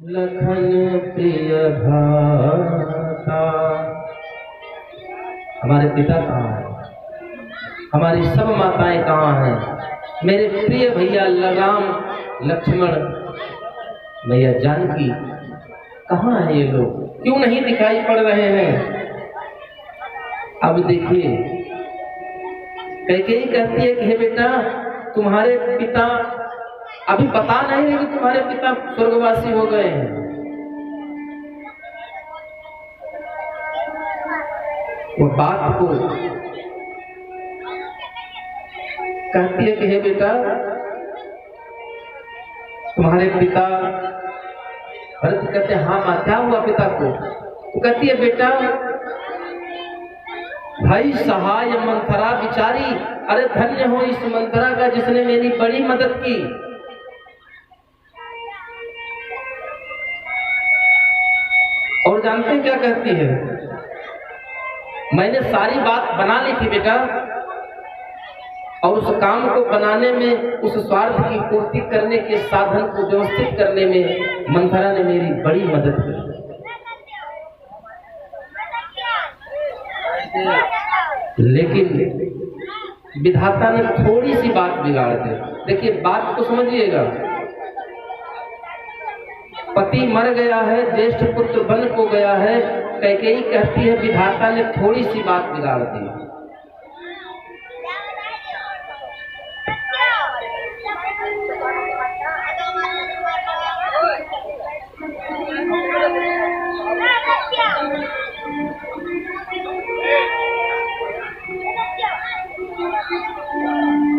लखन प्रिय भ्राता। हमारे पिता कहाँ हैं? हमारी सब माताएं कहाँ हैं? मेरे प्रिय भैया लगाम, लक्ष्मण, भैया जानकी कहाँ है? ये लोग क्यों नहीं दिखाई पड़ रहे हैं? अब देखिए, कैकेयी कहती है कि हे बेटा, तुम्हारे पिता अभी पता नहीं है कि तुम्हारे पिता स्वर्गवासी हो गए हैं। वो बात को कहती है कि हे बेटा, तुम्हारे पिता, भरत कहते हैं हाँ मां, क्या हुआ पिता को? तो कहती है बेटा, भाई सहाय मंथरा बिचारी, अरे धन्य हो इस मंथरा का जिसने मेरी बड़ी मदद की। और जानते हैं क्या कहती है? मैंने सारी बात बना ली थी बेटा, और उस काम को बनाने में, उस स्वार्थ की पूर्ति करने के साधन को व्यवस्थित करने में मंथरा ने मेरी बड़ी मदद की। लेकिन विधाता ने थोड़ी सी बात बिगाड़ दी। देखिए बात को समझिएगा, पति मर गया है, ज्येष्ठ पुत्र वन को गया है, कैकेयी कहती है विधाता ने थोड़ी सी बात बिगाड़ दी।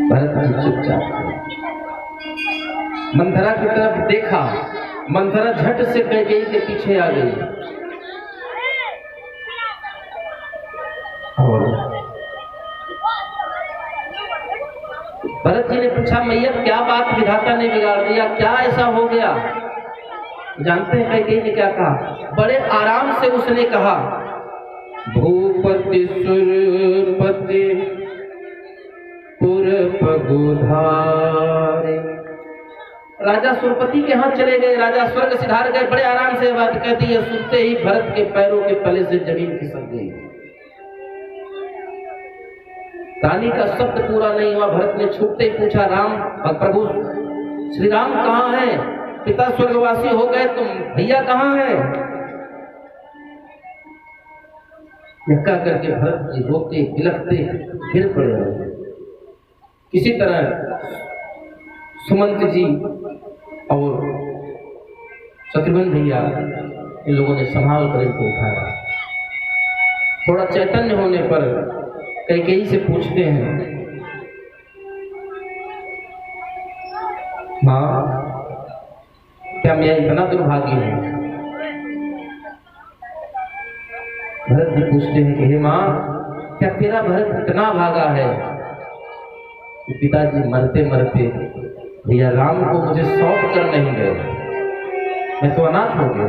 भरत जी चुपचाप मंथरा की तरफ देखा। मंथरा झट से कैकेयी के पीछे आ गई और भरत जी ने पूछा, मैया क्या बात विधाता ने बिगाड़ दिया, क्या ऐसा हो गया? जानते हैं कैकेयी ने क्या कहा? बड़े आराम से उसने कहा, भूपति सुरपति पुरपगुधारे। राजा सुरपति के हाथ चले गए, राजा स्वर्ग सिधार गए। बड़े आराम से बात कहती है, सुनते ही भरत के पैरों के तले से जमीन खिसक गई। रानी का शब्द पूरा नहीं हुआ, भरत ने छूटते ही पूछा, राम प्रभु श्री राम कहाँ है? पिता स्वर्गवासी हो गए, तुम भैया कहाँ है? यक्का करके भरत जी रोते बिलखते गिर पड़े। किसी तरह सुमंत जी और शत्रुघ्न भैया इन लोगों ने संभाल कर इनको उठाया। थोड़ा चैतन्य होने पर कैकेयी से पूछते हैं, माँ क्या मैं इतना दुर्भागी हूं? भरत जी पूछते हैं कि हे माँ, क्या तेरा भरत इतना भागा है? पिताजी मरते मरते भैया राम को मुझे सौंप कर नहीं गए, मैं तो अनाथ हो गया।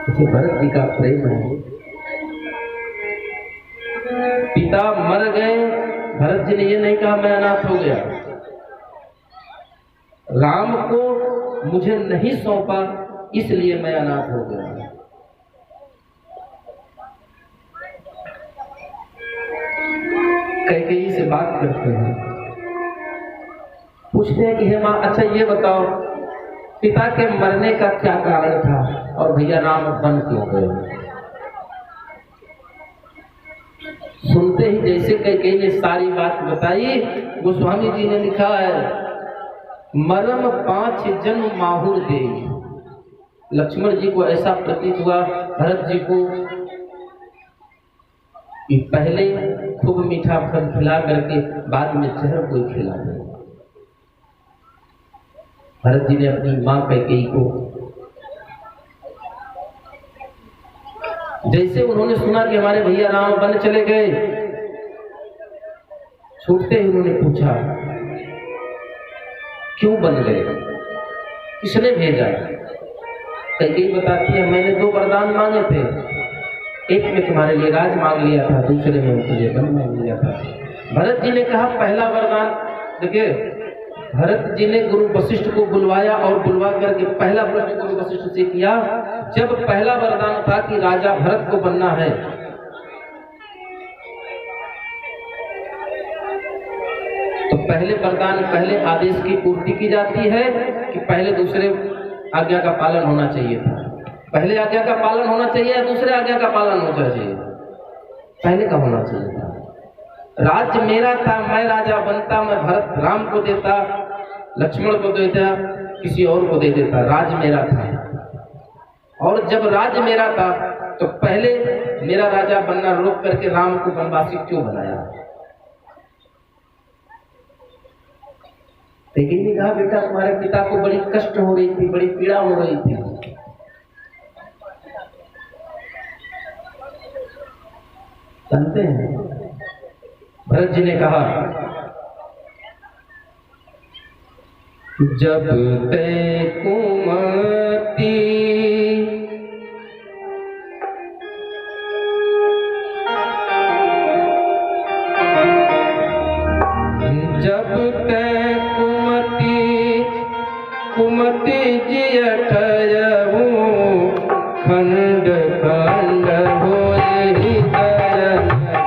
इसे भरत जी का प्रेम है। पिता मर गए, भरत जी ने ये नहीं कहा मैं अनाथ हो गया। राम को मुझे नहीं सौंपा इसलिए मैं अनाथ हो गया। कैकेयी से बात करते हैं, पूछते हैं कि हे माँ, अच्छा ये बताओ पिता के मरने का क्या कारण था और भैया राम वन क्यों गए? सुनते ही जैसे कैकेयी ने सारी बात बताई, गोस्वामी जी ने लिखा है, मरम 5 जन्म माहुर दे। लक्ष्मण जी को ऐसा प्रतीत हुआ भरत जी को कि पहले खूब मीठा फल खिला करके बाद में जहर कोई खिला दे। भरत जी ने अपनी मां कैकेयी को, जैसे उन्होंने सुना कि हमारे भैया राम वन चले गए, छूटते ही उन्होंने पूछा, क्यों बन गए, किसने भेजा? कैकेयी बताती है, मैंने 2 वरदान मांगे थे, एक में तुम्हारे लिए राज मांग लिया था, दूसरे में उनके लिए वन मांग लिया था। भरत जी ने कहा पहला वरदान, देखिए भरत जी ने गुरु वशिष्ठ को बुलवाया और बुलवा करके पहला प्रश्न गुरु वशिष्ठ से किया। जब पहला वरदान था कि राजा भरत को बनना है, तो पहले वरदान, पहले आदेश की पूर्ति की जाती है कि पहले दूसरे आज्ञा का पालन होना चाहिए था? पहले आज्ञा का पालन होना चाहिए या दूसरे आज्ञा का पालन होना चाहिए? पहले का होना चाहिए था। राज्य मेरा था, मैं राजा बनता, मैं भरत राम को देता, लक्ष्मण को देता, किसी और को दे देता। राज्य मेरा था, और जब राज्य मेरा था तो पहले मेरा राजा बनना रोक करके राम को वनवासी क्यों बनाया? लेकिन ने कहा, बेटा तुम्हारे पिता को बड़ी कष्ट हो रही थी, बड़ी पीड़ा हो रही थी। जानते हैं, भरत जी ने कहा, जब ते कुमति कुमति जी अठयऊ खंड खंड होए हृदय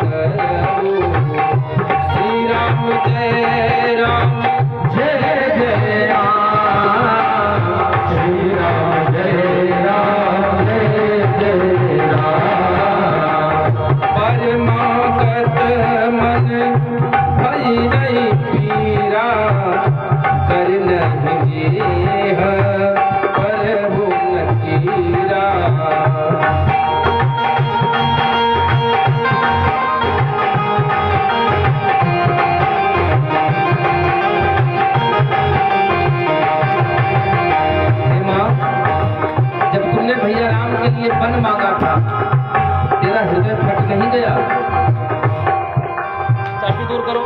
करऊ। श्री राम जय राम जय जय राम, श्री राम जय राम जय जय राम। परमागत मन भई नहीं पीरा, कर नहीं प्रभु नकीरा। जब तुमने भैया राम के लिए वन मांगा था, तेरा हृदय फट नहीं गया? चाबी दूर करो।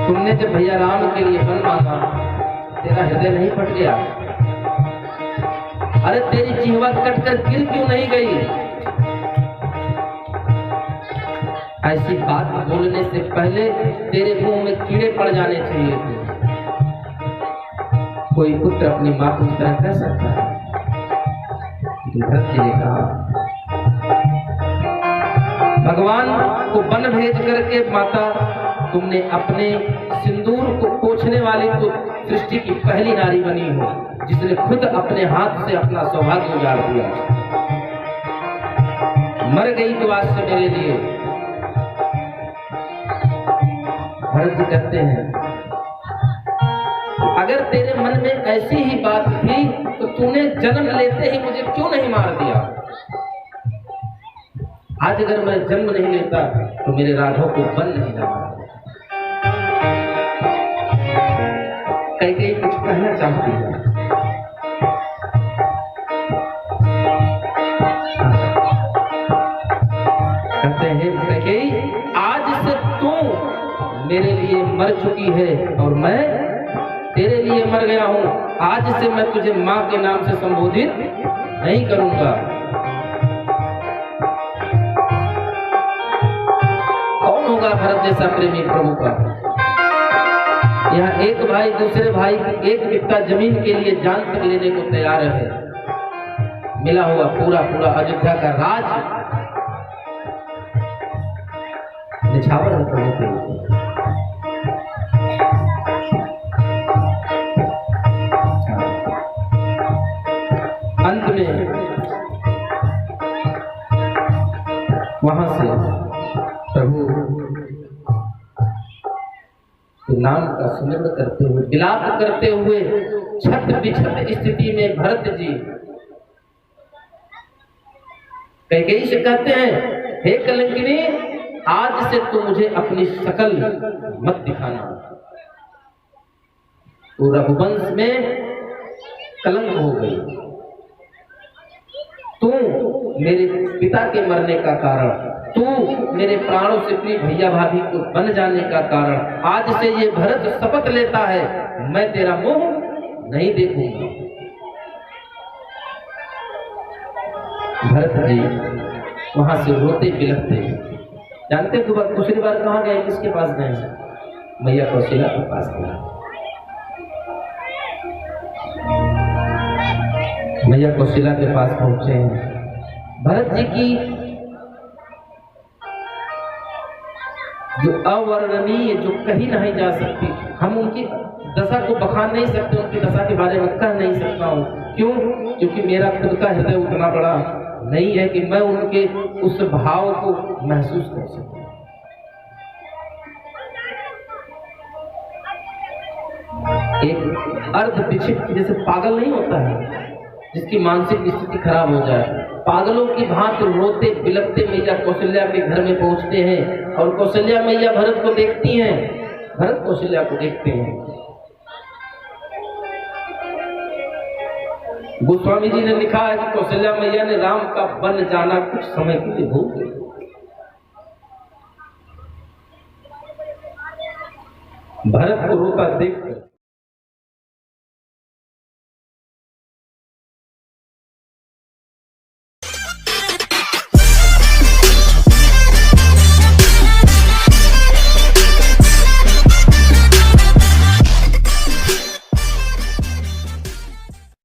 तुमने जब भैया राम के लिए वन मांगा, तेरा हृदय नहीं फट गया? अरे तेरी जिह्वा कटकर गिर क्यों नहीं गई? ऐसी बात बोलने से पहले तेरे मुंह में कीड़े पड़ जाने चाहिए थे। कोई पुत्र अपनी मां को इस तरह कह सकता है? भरत जी ने कहा, भगवान को वन भेज करके माता तुमने अपने सिंदूर को पोंछने वाली तो सृष्टि की पहली नारी बनी हो, जिसने खुद अपने हाथ से अपना सौभाग्य उजाड़ दिया। मर गई तो आज से मेरे लिए। भरत जी कहते हैं, अगर तेरे मन में ऐसी ही बात थी तो तूने जन्म लेते ही मुझे क्यों नहीं मार दिया? आज अगर मैं जन्म नहीं लेता तो मेरे राघव को वन नहीं जाना। कई कुछ कहना चाहती है। कहते हैं कई, आज से तू मेरे लिए मर चुकी है और मैं तेरे लिए मर गया हूं। आज से मैं तुझे मां के नाम से संबोधित नहीं करूंगा। कौन होगा भरत जैसा प्रेमी प्रभु का? यहाँ एक भाई दूसरे भाई की एक बित्ता जमीन के लिए जान तक लेने को तैयार है। मिला हुआ पूरा पूरा अयोध्या का राज निछावर है प्रभु के ऊपर। अंत में वहां से प्रभु नाम का स्मरण करते हुए, विलाप करते हुए, छत बिछत स्थिति में भरत जी कैकेयी से कहते हैं, हे कलंकिनी, आज से तू मुझे अपनी शकल मत दिखाना। तो रघुवंश में कलंक हो गई। तू मेरे पिता के मरने का कारण, तू मेरे प्राणों से प्रिय भैया भाभी को बन जाने का कारण, आज से ये भरत शपथ लेता है, मैं तेरा मुंह नहीं देखूंगा। भरत जी वहां से रोते बिलखते जानते हैं दूसरी बार कहाँ गए, किसके पास गए? मैया कौशल्या के पास गए। मैया कौशल्या के पास पहुंचे हैं। भरत जी की जो अवर्णनीय, जो कहीं नहीं जा सकती, हम उनकी दशा को बखान नहीं सकते, उनकी दशा के बारे में कह नहीं सकता हूँ। क्यों? क्योंकि मेरा खुद का हृदय उतना बड़ा नहीं है कि मैं उनके उस भाव को महसूस कर सकूं। एक अर्ध विक्षिप्त, जैसे पागल नहीं होता है, जिसकी मानसिक स्थिति खराब हो जाए, पागलों की भांति रोते बिलखते मैया कौशल्या के घर में पहुंचते हैं। और कौशल्या मैया भरत को देखती हैं, भरत कौशल्या को देखते हैं। गोस्वामी जी ने लिखा है कि कौशल्या मैया ने राम का बन जाना कुछ समय के लिए भूल गई। भरत को रोता देखकर